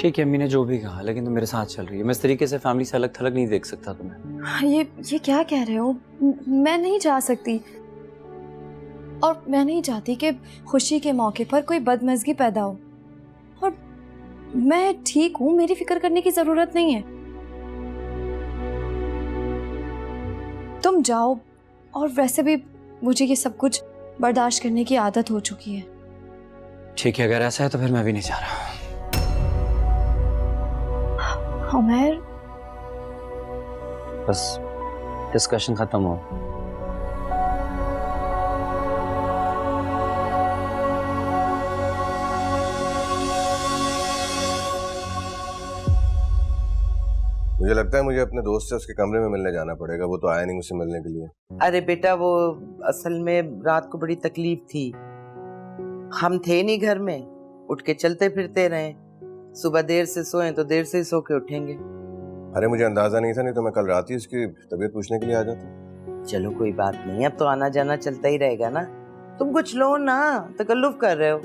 ठीक है, अम्मी ने जो भी कहा, लेकिन तुम मेरे साथ चल रही है। मैं इस तरीके से फैमिली से अलग थलग नहीं देख सकता तुम्हें। ये क्या कह रहे हो? मैं नहीं जा सकती, और मैं नहीं चाहती कि खुशी के मौके पर कोई बदमज़गी पैदा हो। और मैं ठीक हूँ, मेरी फिक्र करने की जरूरत नहीं है। तुम जाओ, और वैसे भी मुझे ये सब कुछ बर्दाश्त करने की आदत हो चुकी है। ठीक है, अगर ऐसा है तो फिर मैं भी नहीं जा रहा। उमर, बस डिस्कशन खत्म हो। मुझे लगता है मुझे अपने दोस्त से उसके कमरे में मिलने जाना पड़ेगा। वो तो आया नहीं मुझसे मिलने के लिए। अरे बेटा, वो असल में रात को बड़ी तकलीफ थी। हम थे नहीं घर में, उठ के चलते फिरते रहे। सुबह देर से सोए तो देर से ही सो के उठेंगे। अरे मुझे अंदाजा नहीं था, नहीं तो मैं कल रात ही उसकी तबीयत पूछने के लिए आ जाता। चलो कोई बात नहीं, अब तो आना जाना चलता ही रहेगा ना। तुम कुछ लो ना, तकल्लुफ कर रहे हो।